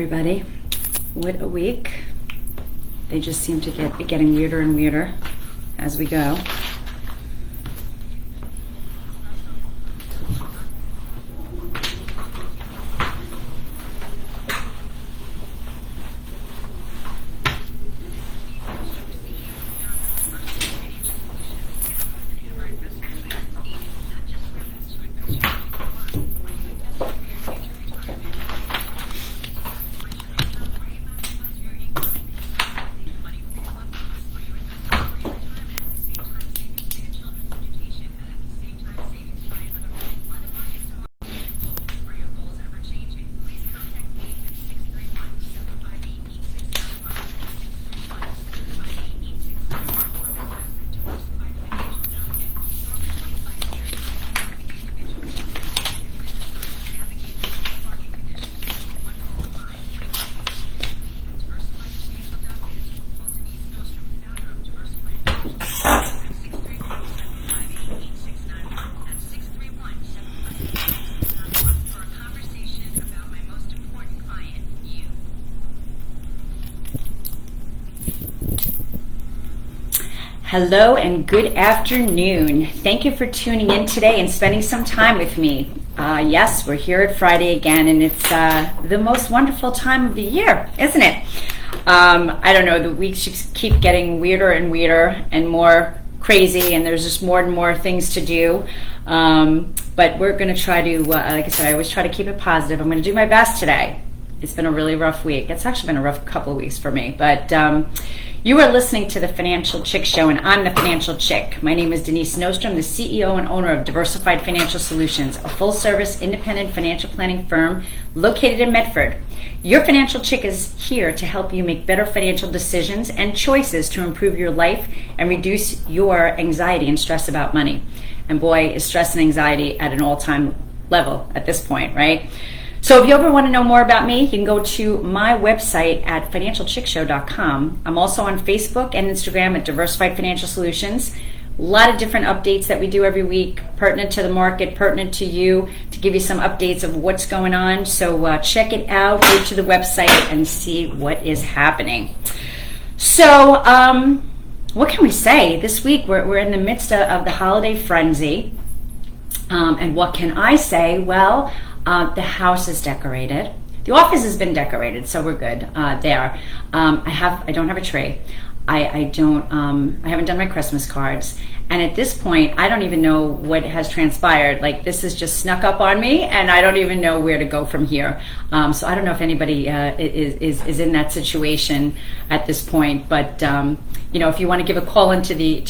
everybody. What a week. They just seem to be getting weirder and weirder as we go. Hello and good afternoon. Thank you for tuning in today and spending some time with me. Yes, we're here at Friday again, and it's the most wonderful time of the year, isn't it? I don't know, the weeks just keep getting weirder and weirder and more crazy, and there's just more and more things to do. But we're going to try to, like I said, I always try to keep it positive. I'm going to do my best today. It's been a really rough week. It's actually been a rough couple of weeks for me, but you are listening to the Financial Chick Show, and I'm the Financial Chick. My name is Denise Nostrom, the CEO and owner of Diversified Financial Solutions, a full-service independent financial planning firm located in Medford. Your Financial Chick is here to help you make better financial decisions and choices to improve your life and reduce your anxiety and stress about money. And boy, is stress and anxiety at an all-time level at this point, right? So if you ever want to know more about me, you can go to my website at financialchickshow.com. I'm also on Facebook and Instagram at Diversified Financial Solutions. A lot of different updates that we do every week, pertinent to the market, pertinent to you, to give you some updates of what's going on. So check it out, go to the website and see what is happening. So what can we say? This week we're in the midst of the holiday frenzy. And what can I say? Well, the house is decorated. The office has been decorated, so we're good there. I don't have a tree. I haven't done my Christmas cards. And at this point, I don't even know what has transpired. Like, this has just snuck up on me, and I don't even know where to go from here. So I don't know if anybody is in that situation at this point. But if you want to give a call into the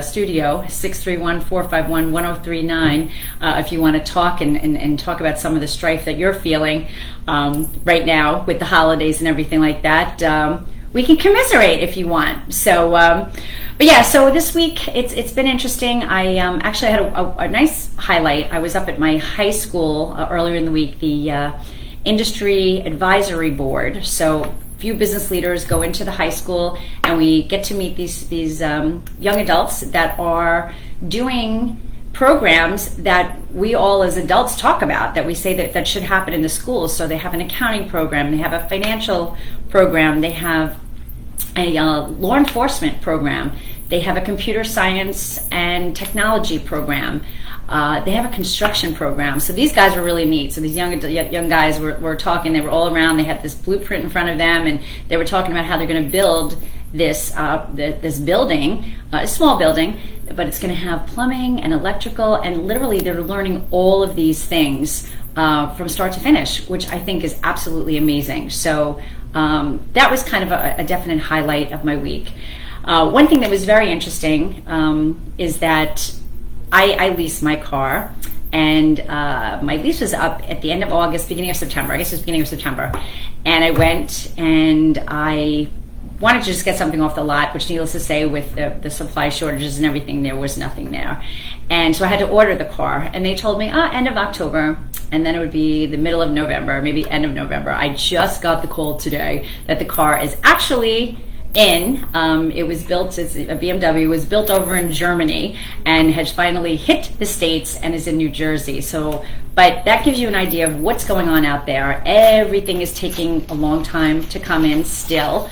studio, 631-451-1039, if you want to talk and talk about some of the strife that you're feeling right now with the holidays and everything like that. We can commiserate if you want. So, but yeah, so this week it's been interesting. I actually had a nice highlight. I was up at my high school earlier in the week, the Industry Advisory Board. So few business leaders go into the high school, and we get to meet these young adults that are doing programs that we all as adults talk about, that we say that should happen in the schools. So they have an accounting program, they have a financial program, they have a law enforcement program, they have a computer science and technology program, they have a construction program. So these guys were really neat. So these young guys were talking, they were all around, they had this blueprint in front of them, and they were talking about how they're going to build this building, a small building, but it's going to have plumbing and electrical, and literally they're learning all of these things from start to finish, which I think is absolutely amazing. So that was kind of a definite highlight of my week. One thing that was very interesting is that I leased my car, and my lease was up at the end of August, beginning of September. I guess it was beginning of September. And I went and I wanted to just get something off the lot, which, needless to say, with the supply shortages and everything, there was nothing there. And so I had to order the car, and they told me end of October, and then it would be the middle of November, maybe end of November. I just got the call today that the car is actually in. It was built, it's a BMW, was built over in Germany and has finally hit the States and is in New Jersey. So But that gives you an idea of what's going on out there. Everything is taking a long time to come in still.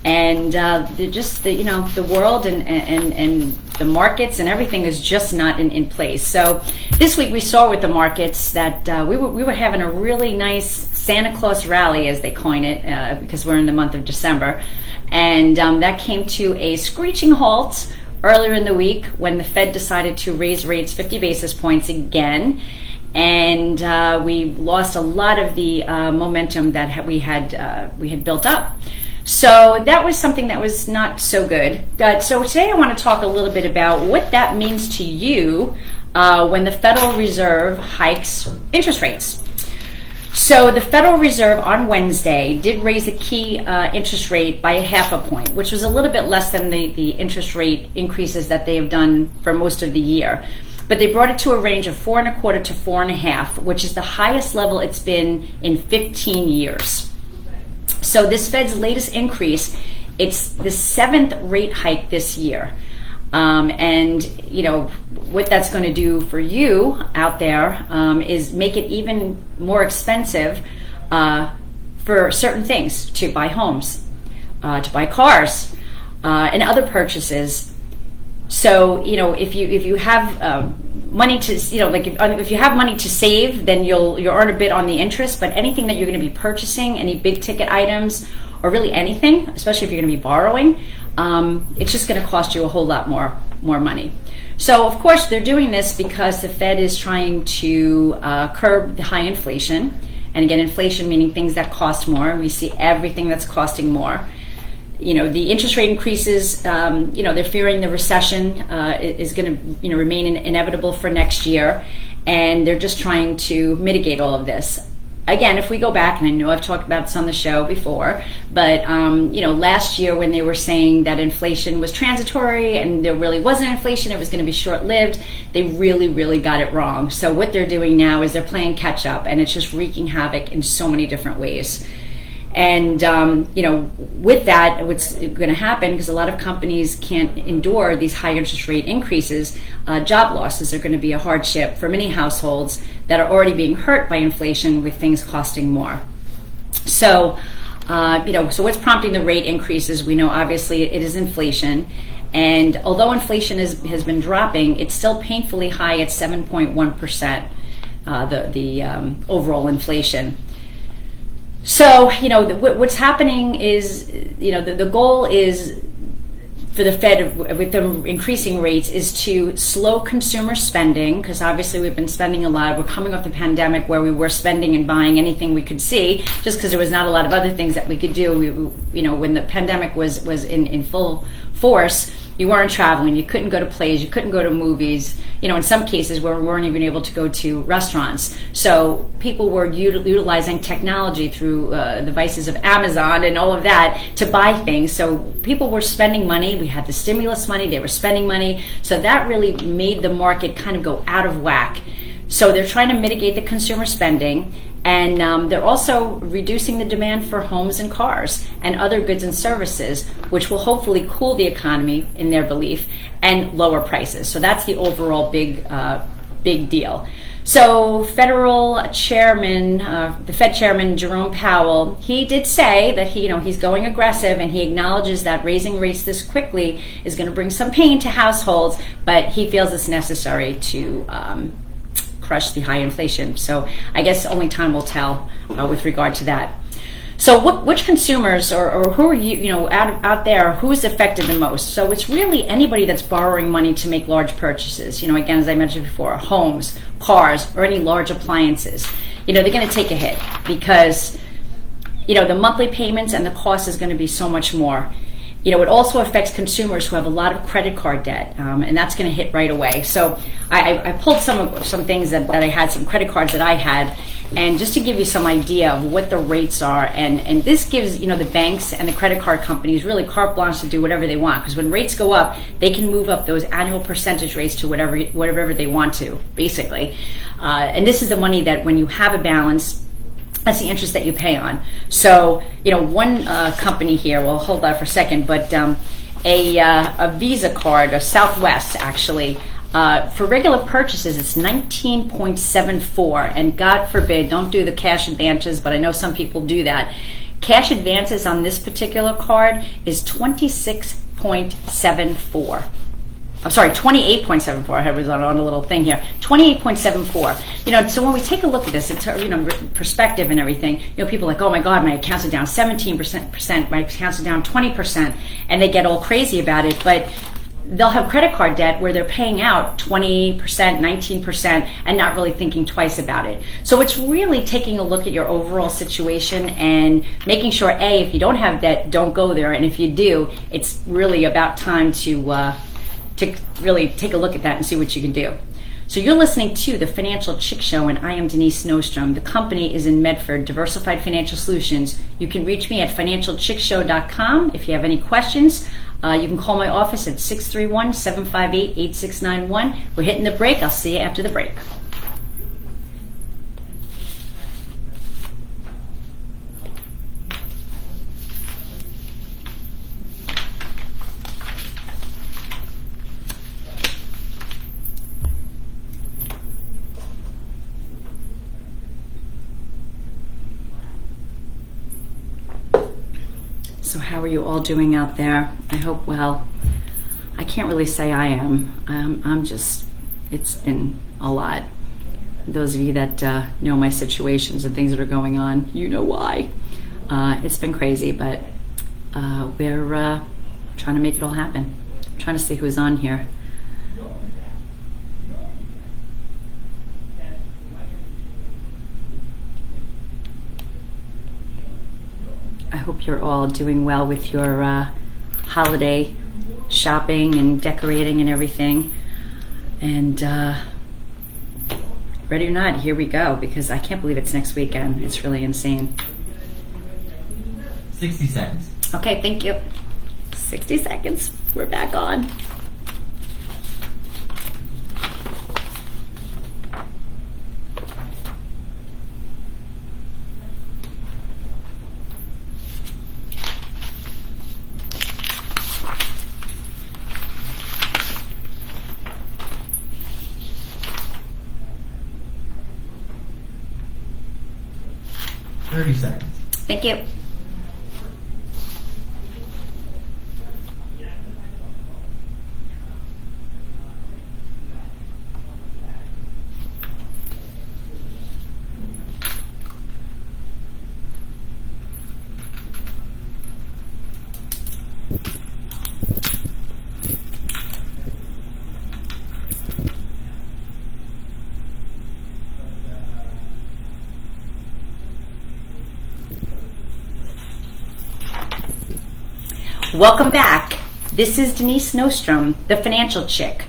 And the world and the markets and everything is just not in place. So this week we saw with the markets that we were having a really nice Santa Claus rally, as they coin it, because we're in the month of December. And that came to a screeching halt earlier in the week when the Fed decided to raise rates 50 basis points again. And we lost a lot of the momentum that we had built up. So that was something that was not so good. So today I want to talk a little bit about what that means to you when the Federal Reserve hikes interest rates. So the Federal Reserve on Wednesday did raise the key interest rate by 0.5 point, which was a little bit less than the interest rate increases that they have done for most of the year. But they brought it to a range of 4.25 to 4.5, which is the highest level it's been in 15 years. So this Fed's latest increase, it's the 7th rate hike this year. And what that's going to do for you out there is make it even more expensive for certain things, to buy homes, to buy cars, and other purchases. So if you have money to if you have money to save, then you'll earn a bit on the interest. But anything that you're going to be purchasing, any big ticket items, or really anything, especially if you're going to be borrowing, it's just going to cost you a whole lot more money. So of course they're doing this because the Fed is trying to curb the high inflation. And again, inflation meaning things that cost more. We see everything that's costing more. The interest rate increases, they're fearing the recession is going to remain inevitable for next year. And they're just trying to mitigate all of this. Again, if we go back, and I know I've talked about this on the show before, but last year when they were saying that inflation was transitory and there really wasn't inflation, it was going to be short-lived, they really, really got it wrong. So what they're doing now is they're playing catch-up, and it's just wreaking havoc in so many different ways. And with that, what's going to happen, because a lot of companies can't endure these high interest rate increases, job losses are going to be a hardship for many households that are already being hurt by inflation with things costing more. So, so what's prompting the rate increases? We know obviously it is inflation. And although inflation has been dropping, it's still painfully high at 7.1%, the overall inflation. So, what's happening is, the goal is for the Fed, with them increasing rates, is to slow consumer spending, because obviously we've been spending a lot. We're coming off the pandemic where we were spending and buying anything we could see, just because there was not a lot of other things that we could do. When the pandemic was in full force, you weren't traveling, you couldn't go to plays, you couldn't go to movies, in some cases where we weren't even able to go to restaurants. So people were utilizing technology through the devices of Amazon and all of that to buy things. So people were spending money. We had the stimulus money, they were spending money. So that really made the market kind of go out of whack. So they're trying to mitigate the consumer spending. And they're also reducing the demand for homes and cars and other goods and services, which will hopefully cool the economy, in their belief, and lower prices. So that's the overall big deal. So the Fed Chairman Jerome Powell, he did say that he's going aggressive, and he acknowledges that raising rates this quickly is going to bring some pain to households, but he feels it's necessary to crush the high inflation. So I guess only time will tell with regard to that. So which consumers or who are out there, who's affected the most? So it's really anybody that's borrowing money to make large purchases. Again, as I mentioned before, homes, cars, or any large appliances. They're going to take a hit because the monthly payments and the cost is going to be so much more. It also affects consumers who have a lot of credit card debt, and that's going to hit right away. So I pulled some things that I had, some credit cards that I had, and just to give you some idea of what the rates are, and this gives the banks and the credit card companies really carte blanche to do whatever they want, because when rates go up, they can move up those annual percentage rates to whatever they want to, basically. And this is the money that when you have a balance, that's the interest that you pay on. So, one company here, well, hold on for a second, but a Visa card, a Southwest actually, For regular purchases, it's 19.74, and God forbid, don't do the cash advances, but I know some people do that. Cash advances on this particular card is 26.74. I'm sorry, 28.74. I was on a little thing here. 28.74. So when we take a look at this, it's perspective and everything. People are like, oh my God, my accounts are down 17%, my accounts are down 20%, and they get all crazy about it. But they'll have credit card debt where they're paying out 20%, 19%, and not really thinking twice about it. So it's really taking a look at your overall situation and making sure, A, if you don't have debt, don't go there. And if you do, it's really about time to really take a look at that and see what you can do. So you're listening to the Financial Chick Show, and I am Denise Nostrom. The company is in Medford, Diversified Financial Solutions. You can reach me at financialchickshow.com if you have any questions. You can call my office at 631-758-8691. We're hitting the break. I'll see you after the break. So how are you all doing out there? I hope well. I can't really say I am. It's been a lot. Those of you that know my situations and things that are going on, you know why. It's been crazy, but we're trying to make it all happen. I'm trying to see who's on here. I hope you're all doing well with your holiday shopping and decorating and everything. And ready or not, here we go, because I can't believe it's next weekend. It's really insane. 60 seconds. Okay, thank you. 60 seconds. We're back on. Seconds. Thank you. Welcome back. This is Denise Nostrom, the Financial Chick.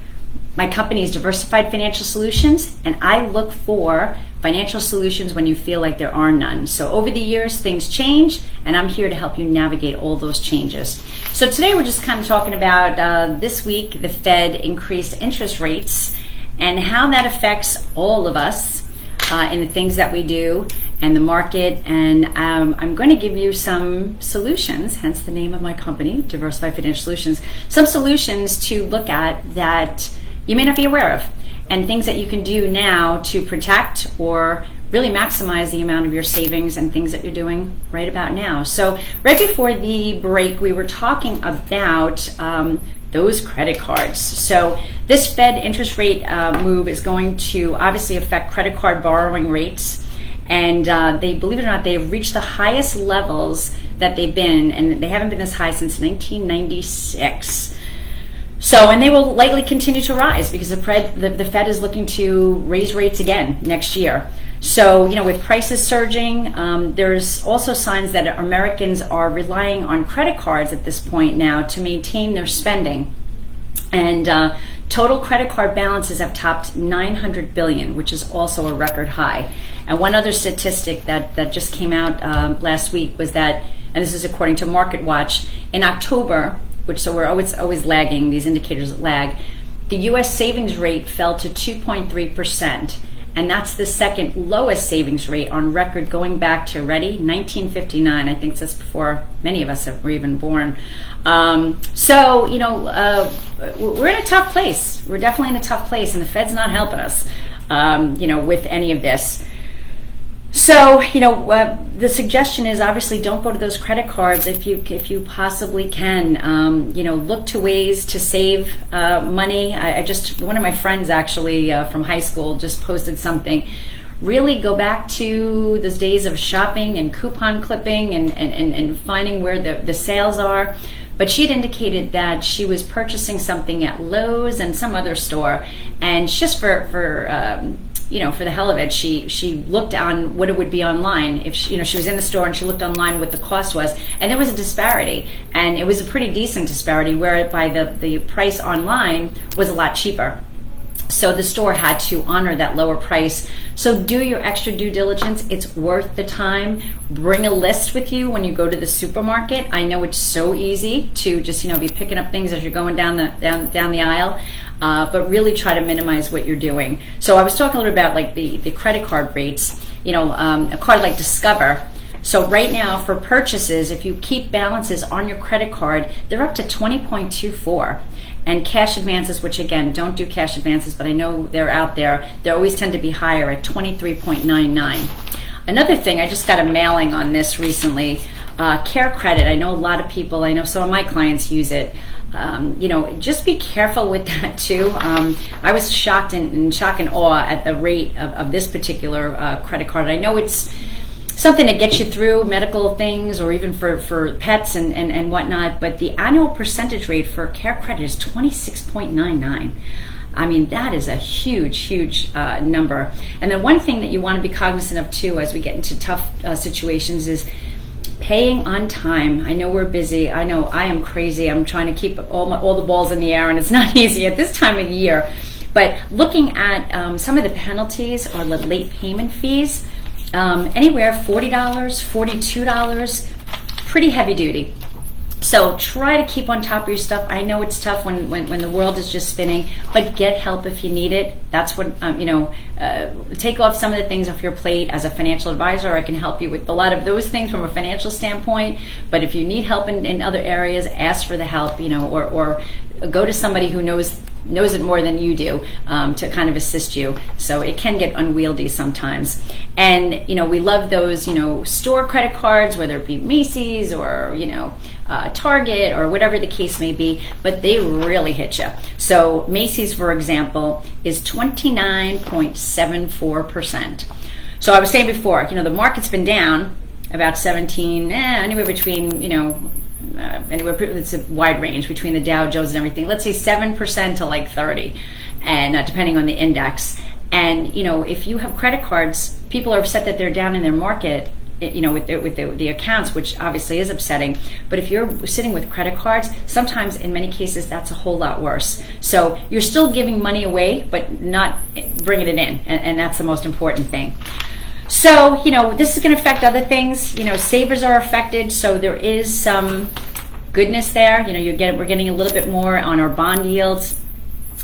My company is Diversified Financial Solutions, and I look for financial solutions when you feel like there are none. So over the years, things change, and I'm here to help you navigate all those changes. So today we're just kind of talking about this week, the Fed increased interest rates and how that affects all of us in the things that we do and the market. And I'm going to give you some solutions, hence the name of my company, Diversified Financial Solutions, some solutions to look at that you may not be aware of, and things that you can do now to protect or really maximize the amount of your savings and things that you're doing right about now. So right before the break, we were talking about those credit cards. So this Fed interest rate move is going to obviously affect credit card borrowing rates. And they, believe it or not, they've reached the highest levels that they've been, and they haven't been this high since 1996. So, and they will likely continue to rise because the Fed is looking to raise rates again next year. So, with prices surging, there's also signs that Americans are relying on credit cards at this point now to maintain their spending. And total credit card balances have topped $900 billion, which is also a record high. And one other statistic that just came out last week was that, and this is according to Market Watch, in October, so we're always lagging, these indicators lag, the U.S. savings rate fell to 2.3%, and that's the second lowest savings rate on record going back to, ready, 1959. I think that's before many of us were even born. So, we're in a tough place. We're definitely in a tough place, and the Fed's not helping us, with any of this. So, the suggestion is obviously don't go to those credit cards if you possibly can. Look to ways to save money. One of my friends actually from high school just posted something. Really go back to those days of shopping and coupon clipping and finding where the sales are. But she had indicated that she was purchasing something at Lowe's and some other store, and just for the hell of it, she looked on what it would be online. If she was in the store and she looked online what the cost was, and there was a disparity, and it was a pretty decent disparity, whereby the price online was a lot cheaper. So the store had to honor that lower price. So do your extra due diligence. It's worth the time. Bring a list with you when you go to the supermarket. I know it's so easy to just be picking up things as you're going down the aisle, but really try to minimize what you're doing. So I was talking a little about like the credit card rates. A card like Discover. So right now for purchases, if you keep balances on your credit card, they're up to 20.24. And cash advances, which again, don't do cash advances, but I know they're out there, they always tend to be higher at 23.99. Another thing, I just got a mailing on this recently, Care Credit. I know a lot of people, I know some of my clients use it. Just be careful with that too. I was shocked in shock and awe at the rate of this particular credit card. I know it's something to get you through medical things or even for pets and whatnot, but the annual percentage rate for Care Credit is 26.99. I mean, that is a huge number. And then one thing that you want to be cognizant of too as we get into tough situations is paying on time. I know we're busy. I know I am crazy. I'm trying to keep all the balls in the air, and it's not easy at this time of the year. But looking at some of the penalties or the late payment fees, anywhere $40, $42, pretty heavy duty. So try to keep on top of your stuff. I know it's tough when the world is just spinning, but get help if you need it. That's what, take off some of the things off your plate. As a financial advisor, I can help you with a lot of those things from a financial standpoint. But if you need help in other areas, ask for the help, or go to somebody who knows it more than you do to kind of assist you. So it can get unwieldy sometimes. And, we love those, store credit cards, whether it be Macy's or, Target or whatever the case may be, but they really hit you. So Macy's, for example, is 29.74%. So I was saying before, the market's been down about 17, anywhere between, anywhere, it's a wide range between the Dow Jones and everything. Let's say 7% to like 30, and depending on the index. And if you have credit cards, people are upset that they're down in their market, with the accounts, which obviously is upsetting. But if you're sitting with credit cards, sometimes in many cases that's a whole lot worse. So you're still giving money away, but not bringing it in, and that's the most important thing. So, this is going to affect other things. Savers are affected, so there is some goodness there. We're getting a little bit more on our bond yields.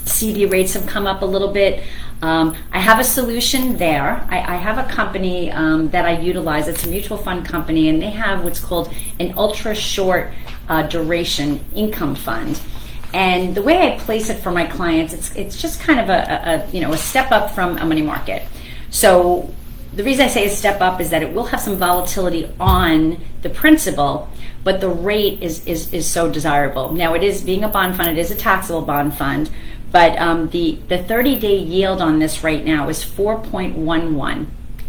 CD rates have come up a little bit. I have a solution there. I have a company that I utilize. It's a mutual fund company, and they have what's called an ultra short duration income fund. And the way I place it for my clients, it's just kind of a step up from a money market. So the reason I say a step up is that it will have some volatility on the principal, but the rate is so desirable. Now, it is, being a bond fund, it is a taxable bond fund, but the 30-day yield on this right now is 4.11,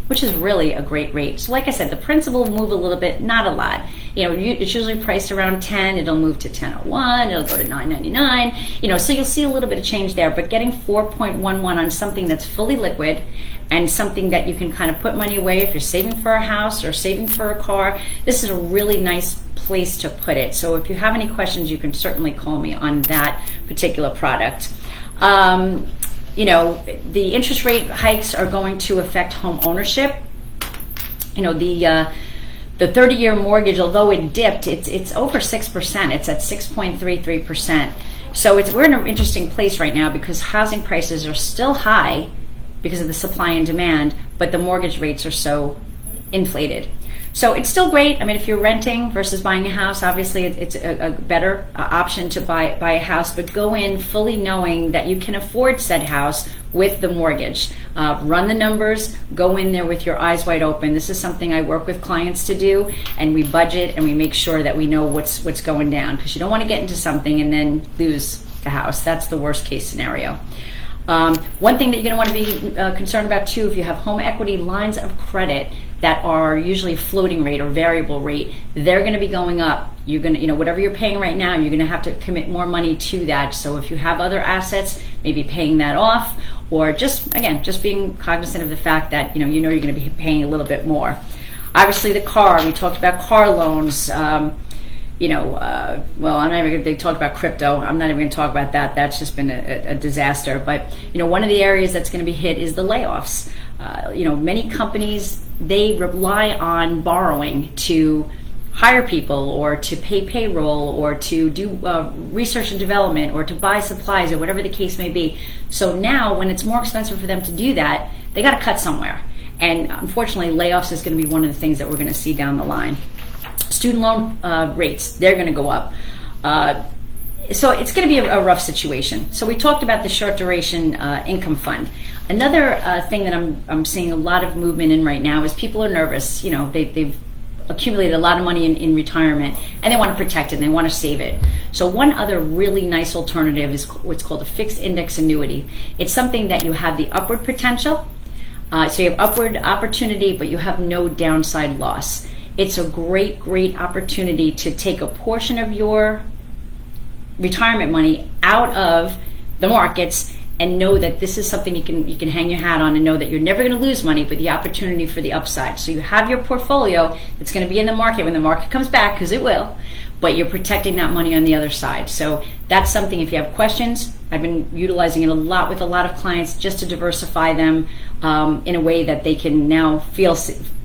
which is really a great rate. So like I said, the principal will move a little bit, not a lot. It's usually priced around 10, it'll move to 10.01, it'll go to 9.99, so you'll see a little bit of change there, but getting 4.11 on something that's fully liquid and something that you can kind of put money away if you're saving for a house or saving for a car, this is a really nice place to put it. So if you have any questions, you can certainly call me on that particular product. The interest rate hikes are going to affect home ownership. The 30-year mortgage, although it dipped, it's over 6%. It's at 6.33%. So we're in an interesting place right now because housing prices are still high, because of the supply and demand, but the mortgage rates are so inflated. So it's still great. I mean, if you're renting versus buying a house, obviously it's a better option to buy a house, but go in fully knowing that you can afford said house with the mortgage. Run the numbers, go in there with your eyes wide open. This is something I work with clients to do, and we budget and we make sure that we know what's going down, because you don't want to get into something and then lose the house. That's the worst case scenario. One thing that you're going to want to be concerned about too, if you have home equity lines of credit that are usually floating rate or variable rate, they're going to be going up. You're going to, whatever you're paying right now, you're going to have to commit more money to that. So if you have other assets, maybe paying that off, or just being cognizant of the fact that you're going to be paying a little bit more. Obviously, the car. We talked about car loans. Well, I'm not even going to talk about crypto. I'm not even going to talk about that. That's just been a disaster. But, one of the areas that's going to be hit is the layoffs. Many companies, they rely on borrowing to hire people or to pay payroll or to do research and development or to buy supplies or whatever the case may be. So now when it's more expensive for them to do that, they got to cut somewhere. And unfortunately, layoffs is going to be one of the things that we're going to see down the line. Student loan rates, they're going to go up. So it's going to be a rough situation. So we talked about the short duration income fund. Another thing that I'm seeing a lot of movement in right now is people are nervous. They've accumulated a lot of money in retirement, and they want to protect it and they want to save it. So one other really nice alternative is what's called a fixed index annuity. It's something that you have the upward potential. So you have upward opportunity, but you have no downside loss. It's a great opportunity to take a portion of your retirement money out of the markets and know that this is something you can hang your hat on and know that you're never going to lose money, but the opportunity for the upside. So you have your portfolio that's going to be in the market when the market comes back, because it will, but you're protecting that money on the other side. So that's something, if you have questions, I've been utilizing it a lot with a lot of clients just to diversify them in a way that they can now feel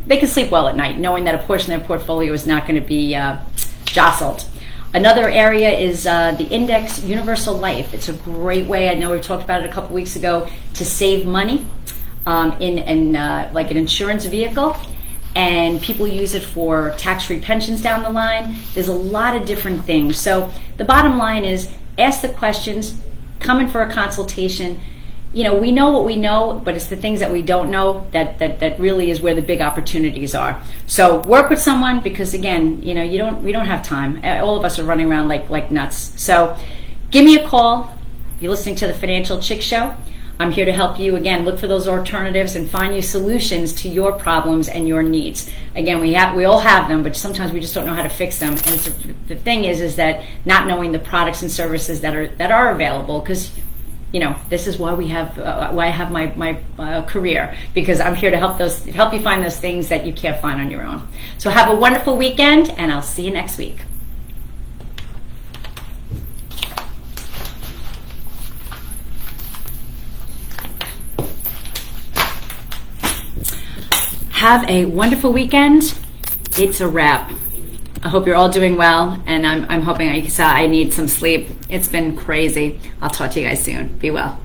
they can sleep well at night, knowing that a portion of their portfolio is not going to be jostled. Another area is the index universal life. It's a great way, I know we talked about it a couple weeks ago, to save money in like an insurance vehicle. And people use it for tax-free pensions down the line. There's a lot of different things. So the bottom line is, ask the questions, come in for a consultation. We know what we know, but it's the things that we don't know that really is where the big opportunities are. So work with someone, because again, we don't have time. All of us are running around like nuts. So give me a call. You're listening to the Financial Chick Show. I'm here to help you, again, look for those alternatives and find you solutions to your problems and your needs. Again, we all have them, but sometimes we just don't know how to fix them. And the thing is that not knowing the products and services that are available, because this is why I have my career, because I'm here to help you find those things that you can't find on your own. So have a wonderful weekend, and I'll see you next week. Have a wonderful weekend. It's a wrap. I hope you're all doing well, and I'm hoping I need some sleep. It's been crazy. I'll talk to you guys soon. Be well.